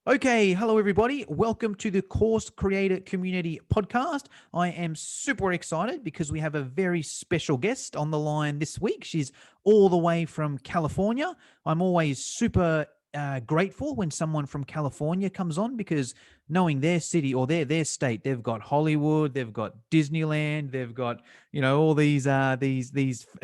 Okay, hello everybody. Welcome to the Course Creator Community Podcast. I am super excited because we have a very special guest on the line this week. She's all the way from California. I'm always super grateful when someone from California comes on because knowing their city or their state, they've got Hollywood, they've got Disneyland, they've got all these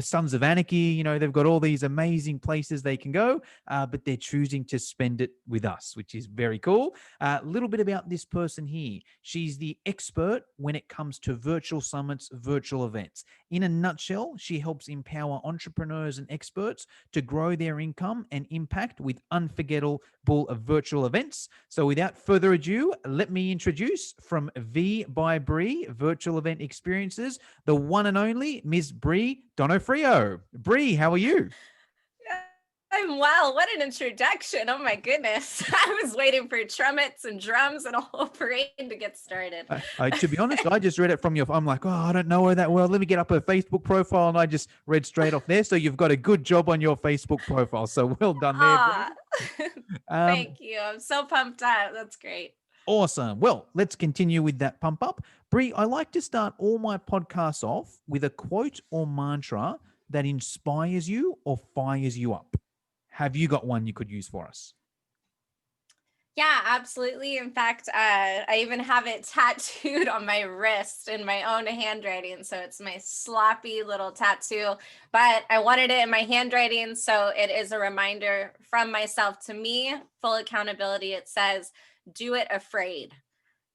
Sons of Anarchy. They've got all these amazing places they can go, but they're choosing to spend it with us, which is very cool. A little bit about this person here. She's the expert when it comes to virtual summits, virtual events. In a nutshell, she helps empower entrepreneurs and experts to grow their income and impact with unforgettable virtual events. So without further ado, let me introduce from V by Bre Virtual Event Experiences, the one and only Ms. Bre Donofrio. Bre, how are you? I'm well. What an introduction. Oh my goodness. I was waiting for trumpets and drums and a whole parade to get started. To be honest, I just read it from your. I'm like, oh, I don't know her that well. Let me get up her Facebook profile, and I just read straight off there. So you've got a good job on your Facebook profile. So well done there, Bre. Ah, Um, thank you. I'm so pumped up. That's great. awesome. Well, let's continue with that pump up, Bre. I like to start all my podcasts off with a quote or mantra that inspires you or fires you up. Have you got one you could use for us? Yeah, absolutely. In fact, I even have it tattooed on my wrist in my own handwriting. So it's my sloppy little tattoo, but I wanted it in my handwriting. So it is a reminder from myself to me, full accountability. It says, do it afraid.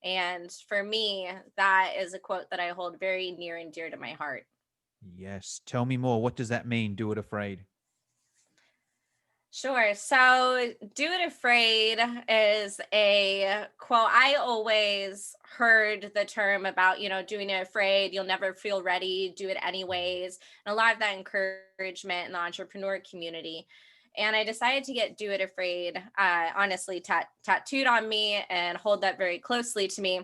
And for me, that is a quote that I hold very near and dear to my heart. Yes. Tell me more. What does that mean? Do it afraid. Sure. So, do it afraid is a quote. I always heard the term about, doing it afraid. You'll never feel ready. Do it anyways. And a lot of that encouragement in the entrepreneur community. And I decided to get do it afraid, honestly, tattooed on me and hold that very closely to me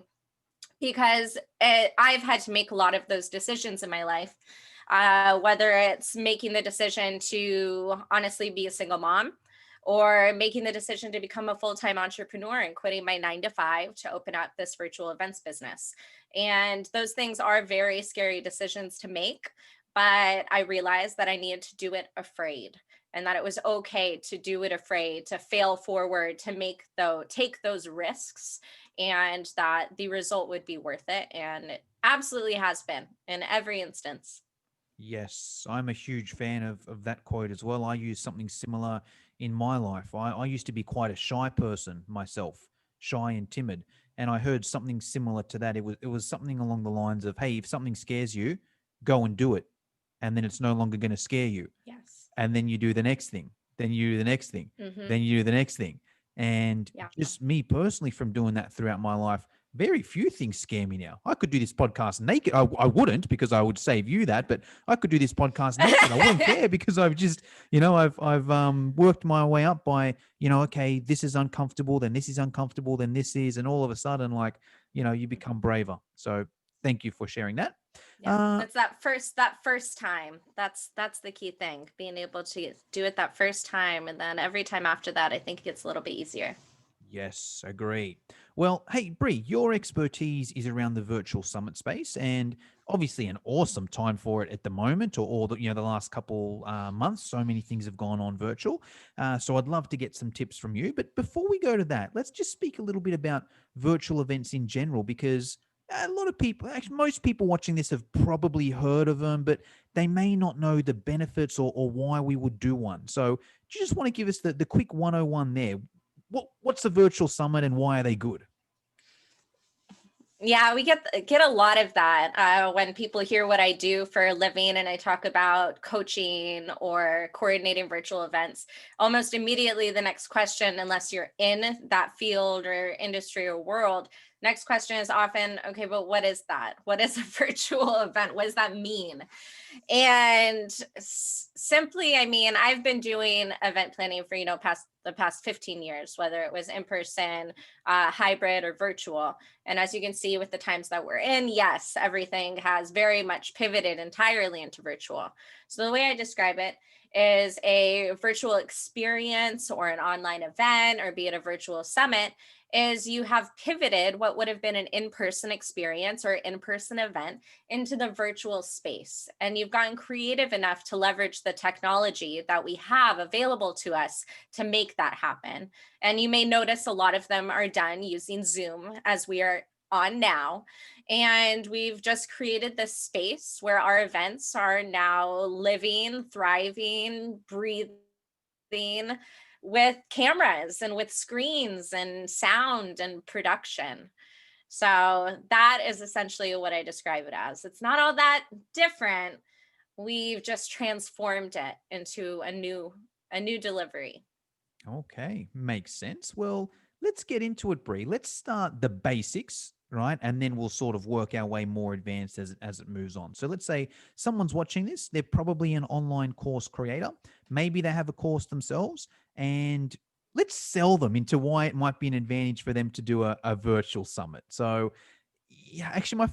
because I've had to make a lot of those decisions in my life, whether it's making the decision to honestly be a single mom or making the decision to become a full-time entrepreneur and quitting my 9 to 5 to open up this virtual events business. And those things are very scary decisions to make, but I realized that I needed to do it afraid and that it was okay to do it afraid, to fail forward, to take those risks, and that the result would be worth it. And it absolutely has been in every instance. Yes, I'm a huge fan of that quote as well. I use something similar in my life. I used to be quite a shy person myself, shy and timid. And I heard something similar to that. It was something along the lines of, hey, if something scares you, go and do it. And then it's no longer going to scare you. Yes. And then you do the next thing. Then you do the next thing. Mm-hmm. Then you do the next thing. And Yeah. just me personally, from doing that throughout my life, very few things scare me now. I could do this podcast naked. I wouldn't because I would save you that, but I could do this podcast naked. I wouldn't care because I've just, I've worked my way up by, okay, this is uncomfortable, then this is uncomfortable, then this is, and all of a sudden, like, you become braver. So thank you for sharing that. Yeah, Uh, that's that first time. That's the key thing, being able to do it that first time, and then every time after that, I think it gets a little bit easier. Yes, agree. Well, hey, Bre, your expertise is around the virtual summit space, and obviously an awesome time for it at the moment, or the last couple months. So many things have gone on virtual. So I'd love to get some tips from you. But before we go to that, let's just speak a little bit about virtual events in general, because a lot of people, actually, most people watching this have probably heard of them, but they may not know the benefits or why we would do one. So do you just want to give us the quick 101 there? What's a virtual summit and why are they good? Yeah, we get a lot of that when people hear what I do for a living and I talk about coaching or coordinating virtual events. Almost immediately, the next question, unless you're in that field or industry or world, next question is often, okay, but what is that? What is a virtual event? What does that mean? And simply, I mean, I've been doing event planning for the past 15 years, whether it was in person, hybrid, or virtual. And as you can see with the times that we're in, yes, everything has very much pivoted entirely into virtual. So the way I describe it is a virtual experience or an online event, or be it a virtual summit, is you have pivoted what would have been an in-person experience or in-person event into the virtual space. And you've gotten creative enough to leverage the technology that we have available to us to make that happen. And you may notice a lot of them are done using Zoom, as we are on now. And we've just created this space where our events are now living, thriving, breathing with cameras and with screens and sound and production. So that is essentially what I describe it as. It's not all that different. We've just transformed it into a new delivery. Okay, makes sense. Well, let's get into it, Bree. Let's start the basics, right? And then we'll sort of work our way more advanced as it moves on. So let's say someone's watching this, they're probably an online course creator. Maybe they have a course themselves, and let's sell them into why it might be an advantage for them to do a virtual summit. So yeah, actually, my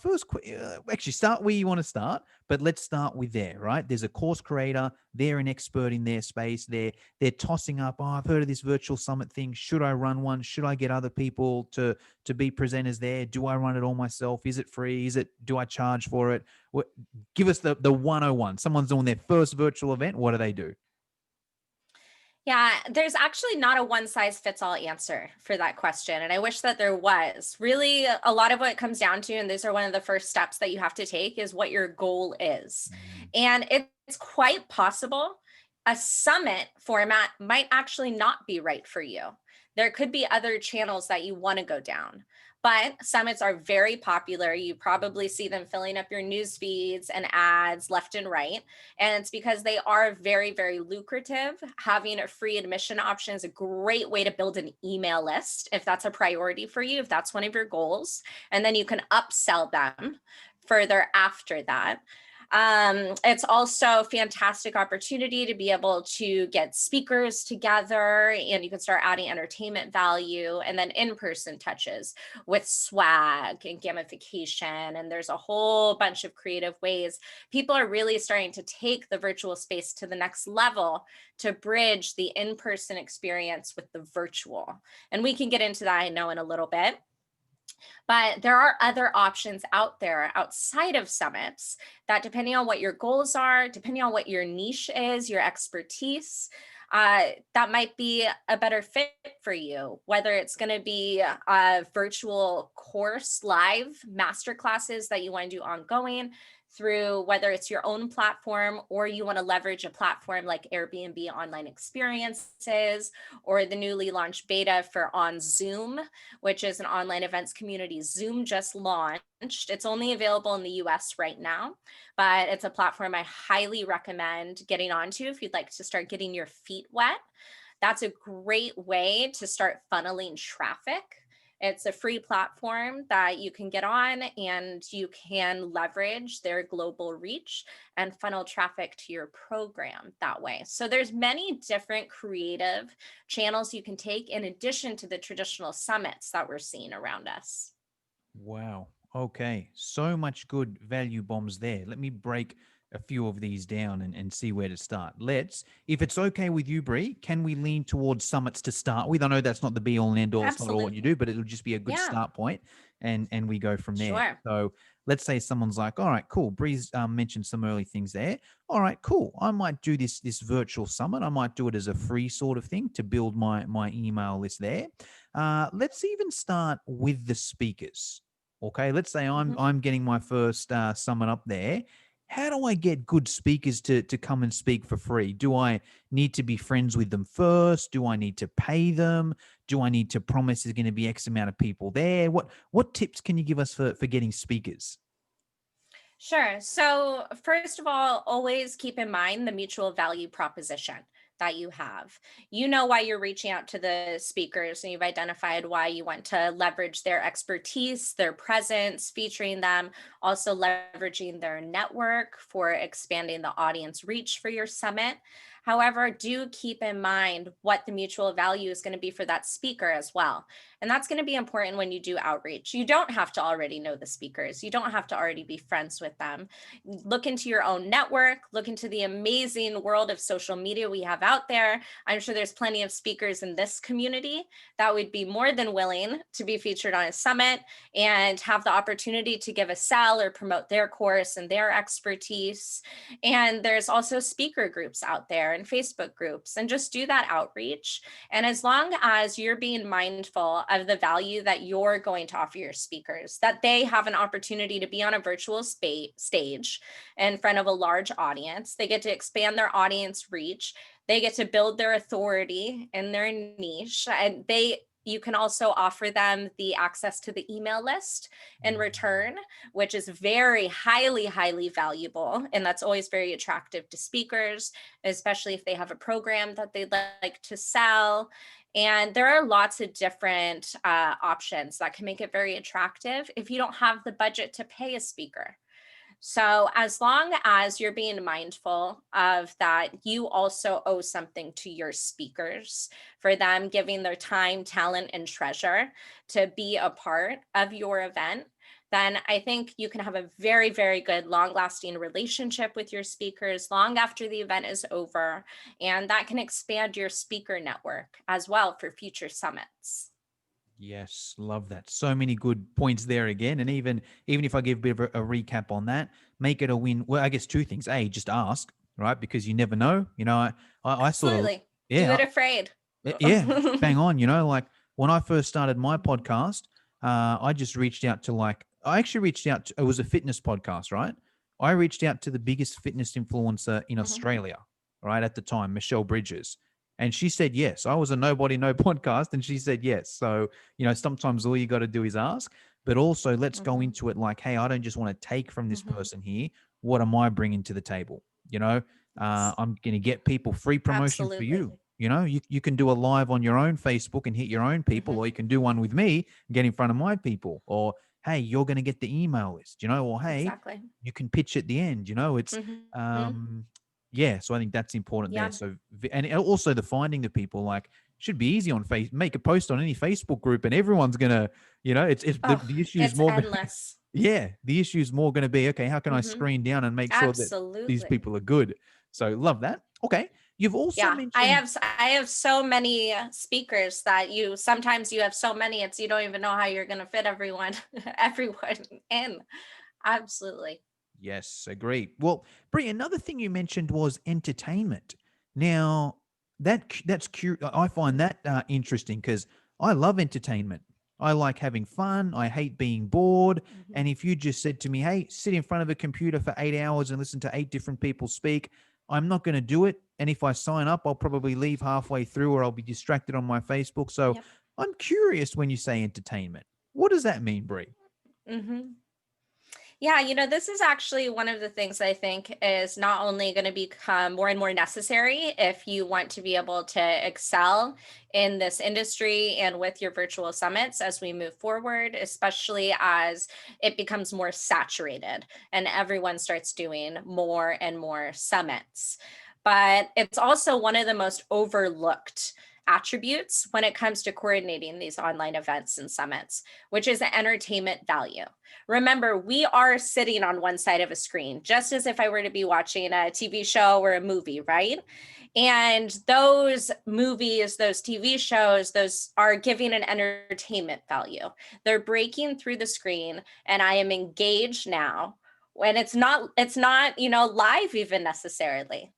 actually start where you want to start, but let's start with there, right? There's a course creator, they're an expert in their space. They're tossing up, oh, I've heard of this virtual summit thing. Should I run one? Should I get other people to be presenters there? Do I run it all myself? Is it free? Do I charge for it? What, give us the 101. Someone's doing their first virtual event. What do they do? Yeah, there's actually not a one size fits all answer for that question. And I wish that there was. Really, a lot of what it comes down to, and these are one of the first steps that you have to take, is what your goal is. Mm. And it's quite possible a summit format might actually not be right for you. There could be other channels that you want to go down. But summits are very popular. You probably see them filling up your news feeds and ads left and right. And it's because they are very, very lucrative. Having a free admission option is a great way to build an email list if that's a priority for you, if that's one of your goals. And then you can upsell them further after that. It's also a fantastic opportunity to be able to get speakers together, and you can start adding entertainment value and then in-person touches with swag and gamification. And there's a whole bunch of creative ways. People are really starting to take the virtual space to the next level to bridge the in-person experience with the virtual. And we can get into that, I know, in a little bit. But there are other options out there outside of summits that, depending on what your goals are, depending on what your niche is, your expertise, that might be a better fit for you. Whether it's going to be a virtual course, live master classes that you want to do ongoing, through whether it's your own platform or you want to leverage a platform like Airbnb online experiences, or the newly launched beta for On Zoom, which is an online events community. Zoom just launched. It's only available in the US right now, but it's a platform I highly recommend getting onto if you'd like to start getting your feet wet. That's a great way to start funneling traffic. It's a free platform that you can get on, and you can leverage their global reach and funnel traffic to your program that way. So there's many different creative channels you can take in addition to the traditional summits that we're seeing around us. Wow. Okay. So much good value bombs there. Let me break a few of these down and see where to start. If it's okay with you, Bree, can we lean towards summits to start with? I know that's not the be all and end all. It's not all what you Absolutely. do, but it'll just be a good Yeah, start point, and we go from there. sure. So let's say someone's like, all right, cool. Bree's mentioned some early things there. All right, cool. I might do this virtual summit. I might do it as a free sort of thing to build my email list there. Let's even start with the speakers. Okay, let's say Mhm. I'm getting my first summit up there. How do I get good speakers to come and speak for free? Do I need to be friends with them first? Do I need to pay them? Do I need to promise there's going to be X amount of people there? What tips can you give us for getting speakers? Sure. So, first of all, always keep in mind the mutual value proposition that you have. You know why you're reaching out to the speakers, and you've identified why you want to leverage their expertise, their presence, featuring them, also leveraging their network for expanding the audience reach for your summit. However, do keep in mind what the mutual value is going to be for that speaker as well. And that's going to be important when you do outreach. You don't have to already know the speakers. You don't have to already be friends with them. Look into your own network, look into the amazing world of social media we have out there. I'm sure there's plenty of speakers in this community that would be more than willing to be featured on a summit and have the opportunity to give a sell or promote their course and their expertise. And there's also speaker groups out there and Facebook groups, and just do that outreach. And as long as you're being mindful of the value that you're going to offer your speakers, that they have an opportunity to be on a virtual stage in front of a large audience, they get to expand their audience reach, they get to build their authority in their niche, and you can also offer them the access to the email list in return, which is very highly valuable. And that's always very attractive to speakers, especially if they have a program that they'd like to sell. And there are lots of different options that can make it very attractive if you don't have the budget to pay a speaker. So as long as you're being mindful of that, you also owe something to your speakers for them giving their time, talent, and treasure to be a part of your event, then I think you can have a very good, long-lasting relationship with your speakers long after the event is over. And that can expand your speaker network as well for future summits. Yes, love that. So many good points there again. And even if I give a bit of a recap on that, make it a win. Well, I guess two things. A, just ask, right? Because you never know. I sort of, Absolutely. Do yeah, it afraid. yeah, bang on. Like when I first started my podcast, I just reached out to I actually reached out to, it was a fitness podcast, right? I reached out to the biggest fitness influencer in Mhm. Australia, right? At the time, Michelle Bridges. And she said yes. I was a nobody, no podcast, and she said yes. So, sometimes all you got to do is ask, but also let's go Mhm. into it like, hey, I don't just want to take from this Mhm. person here. What am I bringing to the table? You know, Yes. I'm going to get people free promotion for Absolutely. you. You can do a live on your own Facebook and hit your own people, Mhm. or you can do one with me and get in front of my people. Or, hey, you're going to get the email list, or hey, Exactly. you can pitch at the end. It's, Mhm. um, yeah. So I think that's important there. Yeah. So, and also the finding the people, should be easy on face. Make a post on any Facebook group, and everyone's gonna, it's Oh, the issue is it's more. endless. Yeah, the issue is more going to be, okay, how can I Mhm. screen down and make sure that these Absolutely. people are good? So love that. Okay, you've also Yeah, I mentioned. have I have so many speakers that sometimes you have so many it's you don't even know how you're going to fit everyone everyone in. Absolutely. Yes, agree. Well, Brie, another thing you mentioned was entertainment. Now, that's cute. I find that interesting because I love entertainment. I like having fun. I hate being bored. Mhm. And if you just said to me, "Hey, sit in front of a computer for 8 hours and listen to eight different people speak," I'm not going to do it. And if I sign up, I'll probably leave halfway through, or I'll be distracted on my Facebook. So Yep. I'm curious when you say entertainment. What does that mean, Brie? Mhm. Yeah, this is actually one of the things I think is not only going to become more and more necessary if you want to be able to excel in this industry and with your virtual summits as we move forward, especially as it becomes more saturated and everyone starts doing more and more summits. But it's also one of the most overlooked attributes when it comes to coordinating these online events and summits, which is the entertainment value. Remember, we are sitting on one side of a screen, just as if I were to be watching a TV show or a movie, right? And those movies, those TV shows, those are giving an entertainment value. They're breaking through the screen, and I am engaged now. When it's not, live even necessarily,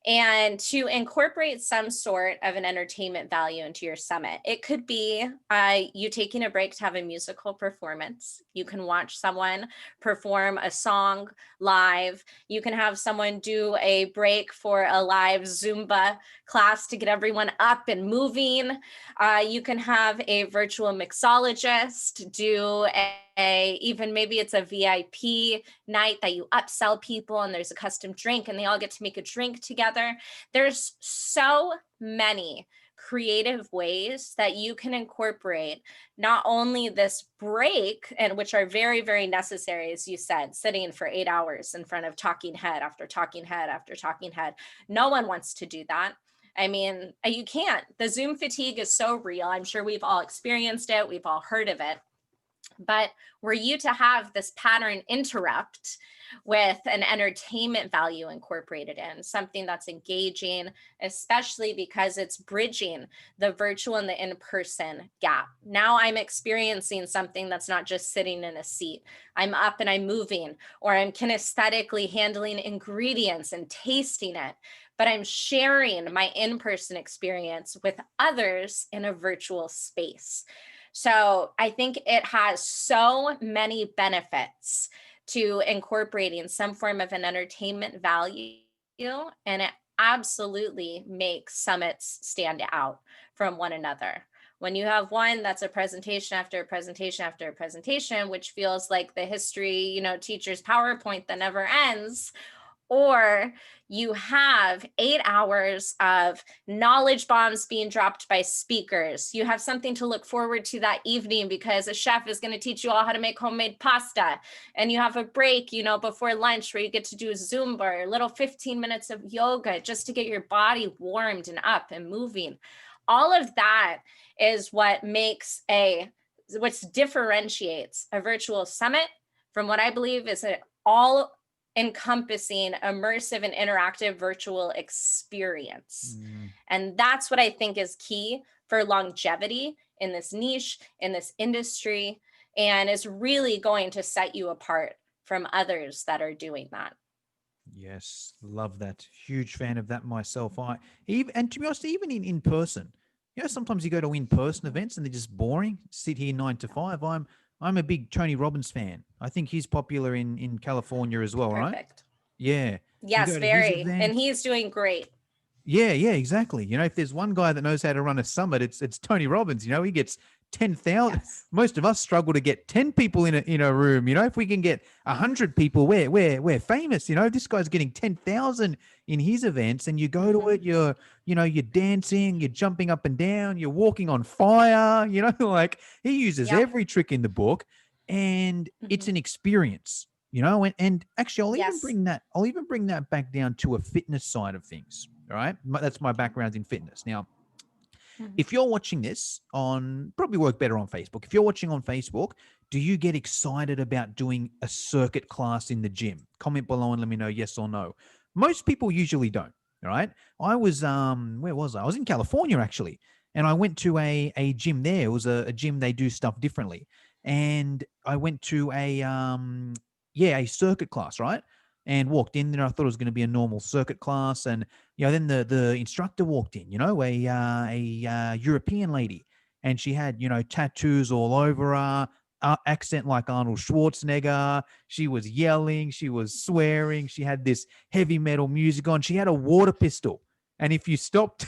and to incorporate some sort of an entertainment value into your summit. It could be you taking a break to have a musical performance. You can watch someone perform a song live. You can have someone do a break for a live Zumba class to get everyone up and moving. You can have a virtual mixologist do even maybe it's a VIP night that you upsell people and there's a custom drink and they all get to make a drink together. There's so many creative ways that you can incorporate not only this break, and which are very, very necessary, as you said, sitting for 8 hours in front of talking head after talking head after talking head. No one wants to do that. I mean, you can't. The Zoom fatigue is so real. I'm sure we've all experienced it. We've all heard of it. But were you to have this pattern interrupt with an entertainment value incorporated in, something that's engaging, especially because it's bridging the virtual and the in-person gap. Now I'm experiencing something that's not just sitting in a seat. I'm up and I'm moving, or I'm kinesthetically handling ingredients and tasting it, but I'm sharing my in-person experience with others in a virtual space. So I think it has so many benefits to incorporating some form of an entertainment value, and it absolutely makes summits stand out from one another. When you have one that's a presentation after a presentation after a presentation, which feels like the history, teacher's PowerPoint that never ends, or you have 8 hours of knowledge bombs being dropped by speakers. You have something to look forward to that evening because a chef is going to teach you all how to make homemade pasta. And you have a break, before lunch where you get to do a Zumba or a little 15 minutes of yoga just to get your body warmed and up and moving. All of that is what differentiates a virtual summit from what I believe is an all encompassing immersive and interactive virtual experience. And that's what I think is key for longevity in this niche, in this industry, and is really going to set you apart from others that are doing that. Yes, love that. Huge fan of that myself. And to be honest, even in person, sometimes you go to in-person events and they're just boring. Sit here 9 to 5. I'm a big Tony Robbins fan. I think he's popular in California as well, right? Perfect. Yeah. You Yes, go to his very. And event. he's doing great. Yeah, exactly. If there's one guy that knows how to run a summit, it's Tony Robbins. He gets 10,000. Yes. Most of us struggle to get 10 people in a room. If we can get 100 people, we're famous. This guy's getting 10,000 in his events, and you go to it. You're dancing, you're jumping up and down, you're walking on fire. Like he uses every trick in the book, and it's an experience. And actually, I'll even bring that back down to a fitness side of things. All right. That's my background in fitness. Now, if you're watching this probably work better on Facebook. If you're watching on Facebook, do you get excited about doing a circuit class in the gym? Comment below and let me know yes or no. Most people usually don't. All right. I was, where was I? I was in California actually. And I went to a gym there. It was a gym. They do stuff differently. And I went to a circuit class, right? And walked in there. I thought it was going to be a normal circuit class. And then the instructor walked in, a European lady, and she had, tattoos all over her, accent like Arnold Schwarzenegger. She was yelling, she was swearing, she had this heavy metal music on. She had a water pistol. And if you stopped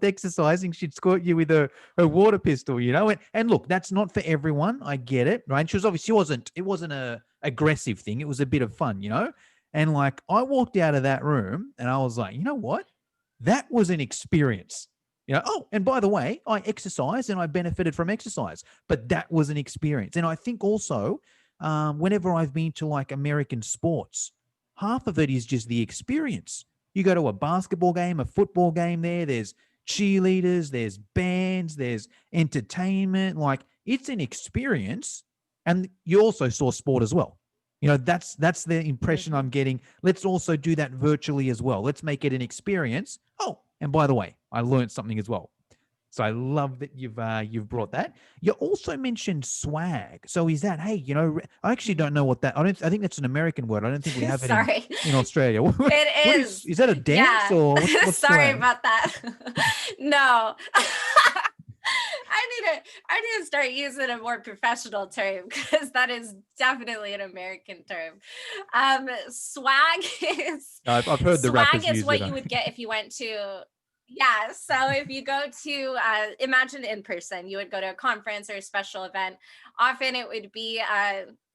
exercising, she'd squirt you with her water pistol, And look, that's not for everyone. I get it, right? It wasn't a aggressive thing. It was a bit of fun, And like, I walked out of that room and I was like, you know what? That was an experience. Oh, and by the way, I exercise and I benefited from exercise, but that was an experience. And I think also, whenever I've been to like American sports, half of it is just the experience. You go to a basketball game, a football game there's cheerleaders, there's bands, there's entertainment. Like, it's an experience. And you also saw sport as well. That's the impression I'm getting. Let's also do that virtually as well. Let's make it an experience. Oh, and by the way, I learned something as well. So I love that you've brought that. You also mentioned swag. So is that, hey, I actually don't know what that. I think that's an American word. I don't think we have it in Australia. It is. Is that a dance or what's Sorry swag? about that. No. I need to start using a more professional term because that is definitely an American term. Swag is I've heard the rappers swag is use what it. you would get if you went to. Yeah, so if you go to imagine in person, you would go to a conference or a special event. Often it would be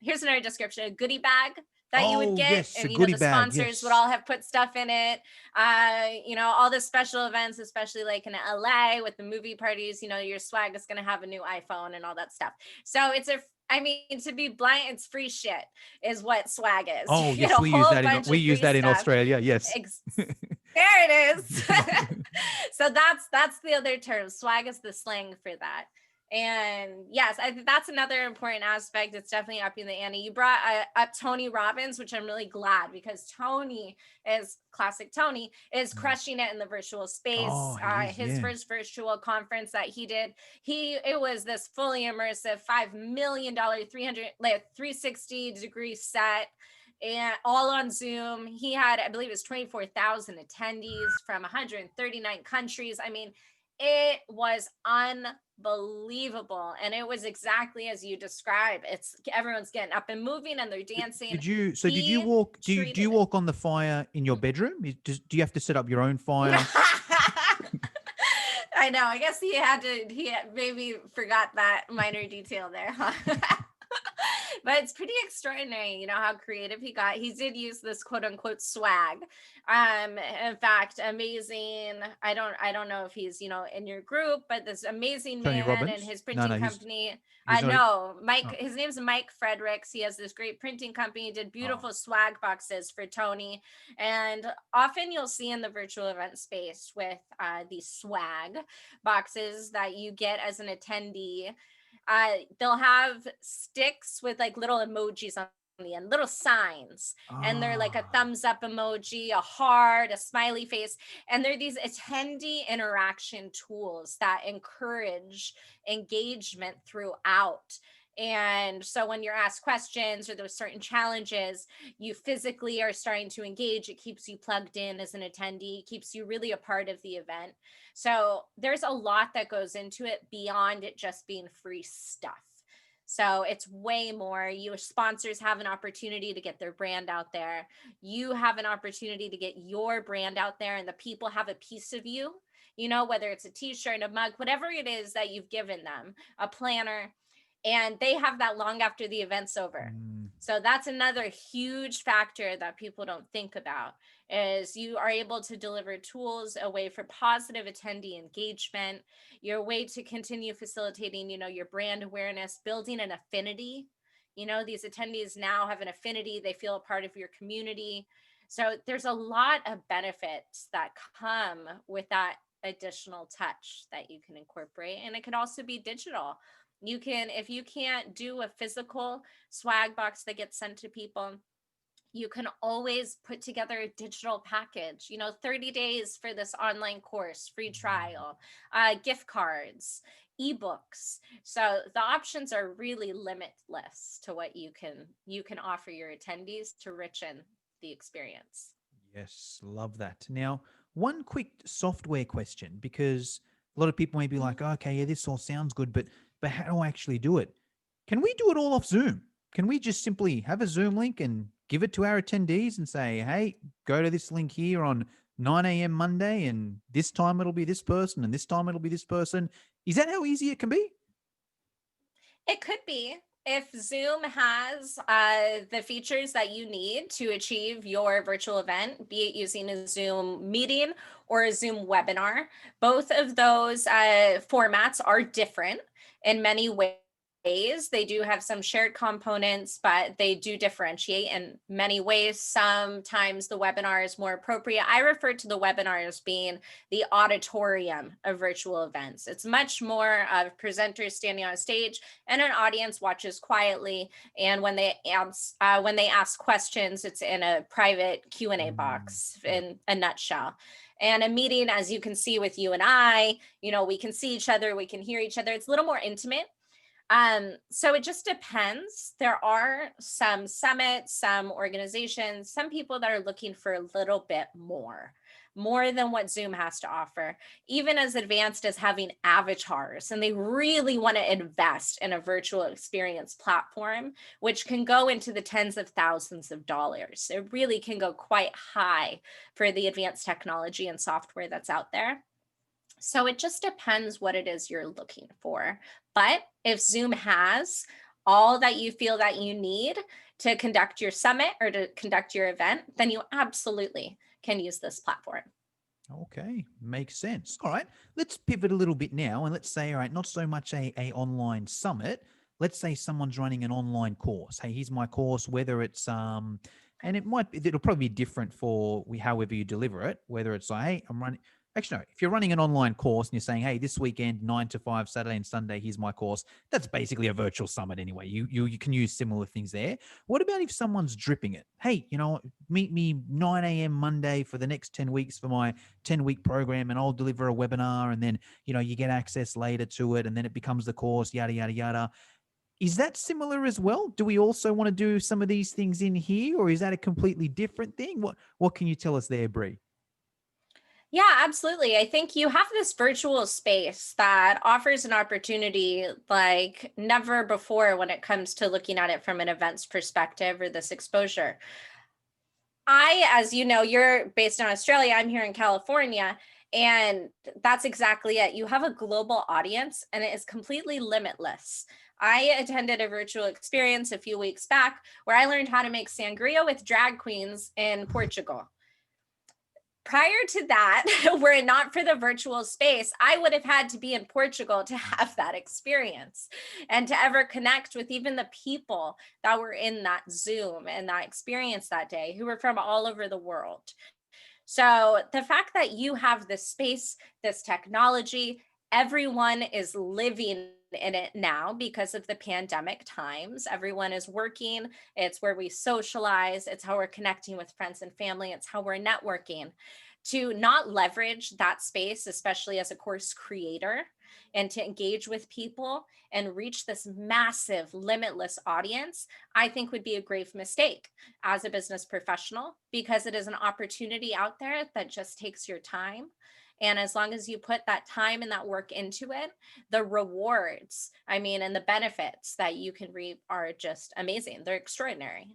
here's another description: a goodie bag that you would Oh, get, yes, a and goodie the bag. sponsors would Yes. all have put stuff in it. All the special events, especially like in LA with the movie parties, your swag is going to have a new iPhone and all that stuff. So I mean, to be blunt, it's free shit is what swag is. Oh, You get yes, a whole bunch we of use free that in stuff. Australia. Yes. There it is. So that's the other term. Swag is the slang for that. And yes, I think that's another important aspect. It's definitely upping the ante. You brought up Tony Robbins, which I'm really glad, because Tony is classic. Tony is Mm. crushing it in the virtual space. Oh, he is. His Yeah. first virtual conference that he did, it was this fully immersive $5 million 360-degree set, and all on Zoom. He had, I believe, it was 24,000 attendees from 139 countries. I mean, it was unbelievable, and it was exactly as you describe. It's everyone's getting up and moving, and they're dancing. Did you He walk? Do you treated walk on the fire in your bedroom? Do you have to set up your own fire? I know. I guess maybe forgot that minor detail there, huh? But it's pretty extraordinary, how creative he got. He did use this quote unquote swag. In fact, amazing. I don't know if he's, in your group, but this amazing Tony man and Robbins? his No, printing no, company. he's not. No, Mike, Oh, his name's Mike Fredericks. He has this great printing company, did oh. beautiful swag boxes for Tony. And often you'll see in the virtual event space with these swag boxes that you get as an attendee, they'll have sticks with like little emojis on the end, little signs, and they're like a Ah. thumbs up emoji, a heart, a smiley face, and they're these attendee interaction tools that encourage engagement throughout. And so when you're asked questions or there's certain challenges, you physically are starting to engage. It keeps you plugged in as an attendee, keeps you really a part of the event. So there's a lot that goes into it beyond it just being free stuff. So it's way more. Your sponsors have an opportunity to get their brand out there. You have an opportunity to get your brand out there, and the people have a piece of you, whether it's a t-shirt, a mug, whatever it is that you've given them, a planner, and they have that long after the event's over. Mm. So that's another huge factor that people don't think about, is you are able to deliver tools, a way for positive attendee engagement, your way to continue facilitating, your brand awareness, building an affinity. These attendees now have an affinity, they feel a part of your community. So there's a lot of benefits that come with that additional touch that you can incorporate. And it can also be digital. If you can't do a physical swag box that gets sent to people, you can always put together a digital package, 30 days for this online course, free trial, gift cards, ebooks. So the options are really limitless to what you can offer your attendees to richen the experience. Yes, love that. Now, one quick software question, because a lot of people may be like, Mhm. "Oh, okay, yeah, this all sounds good, but how do I actually do it? Can we do it all off Zoom? Can we just simply have a Zoom link and give it to our attendees and say, hey, go to this link here on 9 a.m. Monday, and this time it'll be this person, and this time it'll be this person? Is that how easy it can be? It could be. If Zoom has the features that you need to achieve your virtual event, be it using a Zoom meeting or a Zoom webinar, both of those formats are different in many ways. They do have some shared components, but they do differentiate in many ways. Sometimes the webinar is more appropriate. I refer to the webinar as being the auditorium of virtual events. It's much more of presenters standing on stage and an audience watches quietly. And when they ask questions, it's in a private Q&A box, Yep. in a nutshell. And a meeting, as you can see with you and I, we can see each other, we can hear each other. It's a little more intimate. So it just depends. There are some summits, some organizations, some people that are looking for a little bit more than what Zoom has to offer, even as advanced as having avatars. And they really want to invest in a virtual experience platform, which can go into the tens of thousands of dollars. It really can go quite high for the advanced technology and software that's out there. So it just depends what it is you're looking for. But if Zoom has all that you feel that you need, to conduct your summit or to conduct your event, then you absolutely can use this platform. Okay, makes sense. All right, let's pivot a little bit now and let's say, all right, not so much a online summit. Let's say someone's running an online course. Hey, here's my course, whether it's and it'll probably be different for however you deliver it, whether it's like, hey, I'm running. Actually, no, if you're running an online course and you're saying, hey, this weekend, 9 to 5, Saturday and Sunday, here's my course, that's basically a virtual summit anyway. You can use similar things there. What about if someone's dripping it? Hey, meet me 9 a.m. Monday for the next 10 weeks for my 10-week program, and I'll deliver a webinar, and then you get access later to it, and then it becomes the course, yada yada yada. Is that similar as well? Do we also want to do some of these things in here, or is that a completely different thing? What can you tell us there, Bre? Yeah, absolutely. I think you have this virtual space that offers an opportunity like never before when it comes to looking at it from an events perspective or this exposure. As you know, you're based in Australia, I'm here in California, and that's exactly it. You have a global audience and it is completely limitless. I attended a virtual experience a few weeks back where I learned how to make sangria with drag queens in Portugal. Prior to that, were it not for the virtual space, I would have had to be in Portugal to have that experience and to ever connect with even the people that were in that Zoom and that experience that day who were from all over the world. So the fact that you have this space, this technology, everyone is living in it now because of the pandemic times. Everyone is working. It's where we socialize. It's how we're connecting with friends and family. It's how we're networking. To not leverage that space, especially as a course creator, and to engage with people and reach this massive, limitless audience, I think would be a grave mistake as a business professional, because it is an opportunity out there that just takes your time. And as long as you put that time and that work into it, the rewards, and the benefits that you can reap are just amazing. They're extraordinary.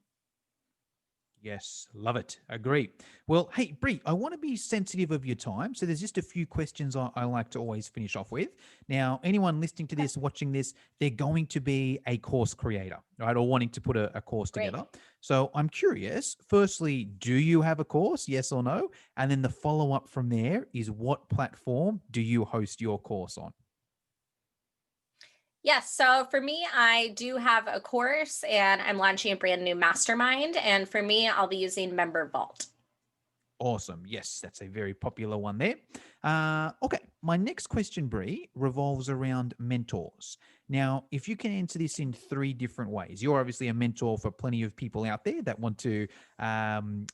Yes, love it. Agree. Well, hey, Bre, I want to be sensitive of your time. So there's just a few questions I like to always finish off with. Now, anyone listening to this, watching this, they're going to be a course creator, right? Or wanting to put a course Great. together. So I'm curious, firstly, do you have a course? Yes or no? And then the follow up from there is, what platform do you host your course on? Yes. So for me, I do have a course and I'm launching a brand new mastermind. And for me, I'll be using Member Vault. Awesome. Yes, that's a very popular one there. Okay, my next question, Bre, revolves around mentors. Now, if you can answer this in 3 different ways, you're obviously a mentor for plenty of people out there that want to um,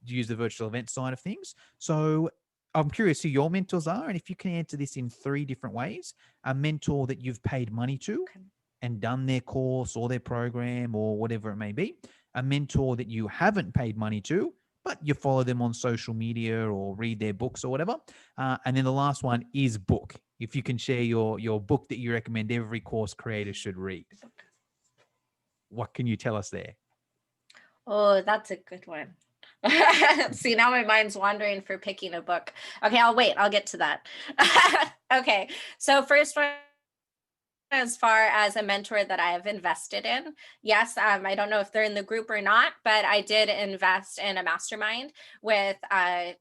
use the virtual event side of things. So I'm curious who your mentors are, and if you can answer this in 3 different ways: a mentor that you've paid money to Okay. and done their course or their program or whatever it may be; a mentor that you haven't paid money to, but you follow them on social media or read their books or whatever. And then the last one is book. If you can share your book that you recommend every course creator should read, what can you tell us there? Oh, that's a good one. See, now my mind's wandering for picking a book. Okay, I'll wait. I'll get to that. Okay, so first one, as far as a mentor that I have invested in, yes, I don't know if they're in the group or not, but I did invest in a mastermind with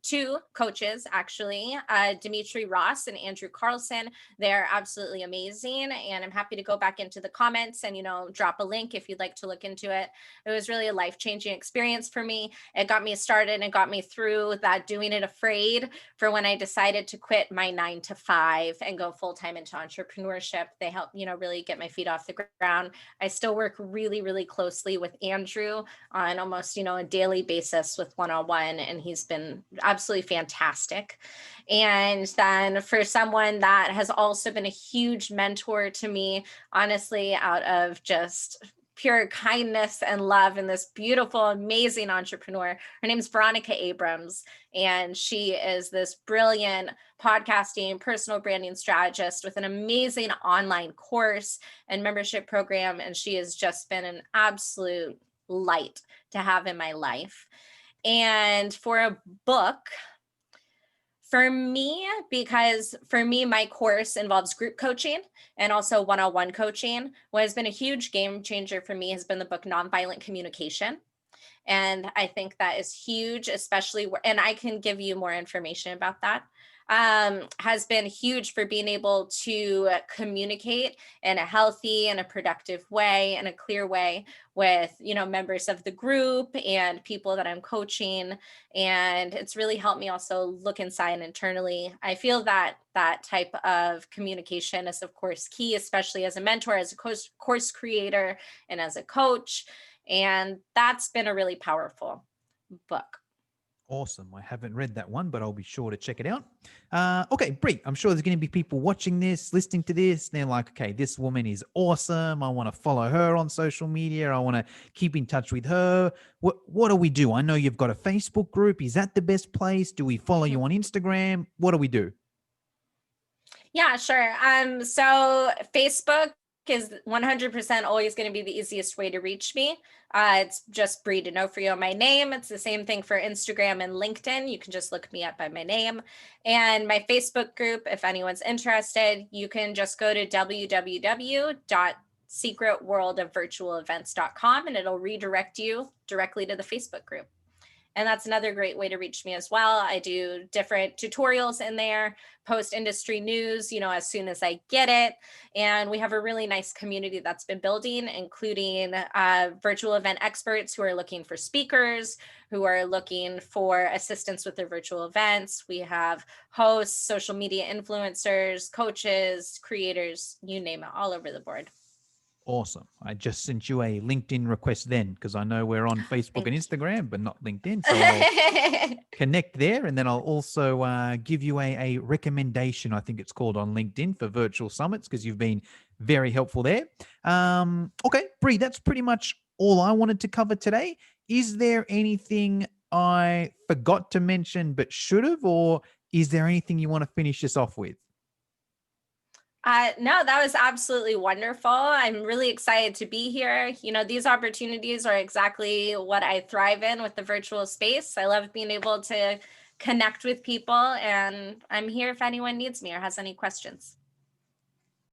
2 coaches, actually, Dimitri Ross and Andrew Carlson. They're absolutely amazing, and I'm happy to go back into the comments and drop a link if you'd like to look into it. It was really a life-changing experience for me. It got me started and got me through that doing it afraid for when I decided to quit my 9 to 5 and go full-time into entrepreneurship. They helped really get my feet off the ground. I still work really, really closely with Andrew on almost, a daily basis with one-on-one, and he's been absolutely fantastic. And then for someone that has also been a huge mentor to me, honestly, out of just pure kindness and love, and this beautiful, amazing entrepreneur. Her name is Veronica Abrams, and she is this brilliant podcasting, personal branding strategist with an amazing online course and membership program. And she has just been an absolute light to have in my life. And for a book, For me, because for me, my course involves group coaching and also one-on-one coaching. What has been a huge game changer for me has been the book Nonviolent Communication. And I think that is huge, especially and I can give you more information about that. Has been huge for being able to communicate in a healthy and a productive way and a clear way with, members of the group and people that I'm coaching. And it's really helped me also look inside internally. I feel that that type of communication is of course key, especially as a mentor, as a course creator, and as a coach. And that's been a really powerful book. Awesome. I haven't read that one, but I'll be sure to check it out. Okay, Brie, I'm sure there's going to be people watching this, listening to this. And they're like, okay, this woman is awesome. I want to follow her on social media. I want to keep in touch with her. What do we do? I know you've got a Facebook group. Is that the best place? Do we follow you on Instagram? What do we do? Yeah, sure. So Facebook is 100% always going to be the easiest way to reach me. It's just Bre Donofrio, my name. It's the same thing for Instagram and LinkedIn. You can just look me up by my name. And my Facebook group, if anyone's interested, you can just go to www.secretworldofvirtualevents.com and it'll redirect you directly to the Facebook group. And that's another great way to reach me as well. I do different tutorials in there, post industry news, as soon as I get it. And we have a really nice community that's been building, including virtual event experts who are looking for speakers, who are looking for assistance with their virtual events. We have hosts, social media influencers, coaches, creators, you name it, all over the board. Awesome. I just sent you a LinkedIn request then because I know we're on Facebook and Instagram, but not LinkedIn. So I'll connect there. And then I'll also give you a recommendation, I think it's called, on LinkedIn for virtual summits because you've been very helpful there. Okay, Bre, that's pretty much all I wanted to cover today. Is there anything I forgot to mention but should have, or is there anything you want to finish this off with? No, that was absolutely wonderful. I'm really excited to be here. These opportunities are exactly what I thrive in with the virtual space. I love being able to connect with people, and I'm here if anyone needs me or has any questions.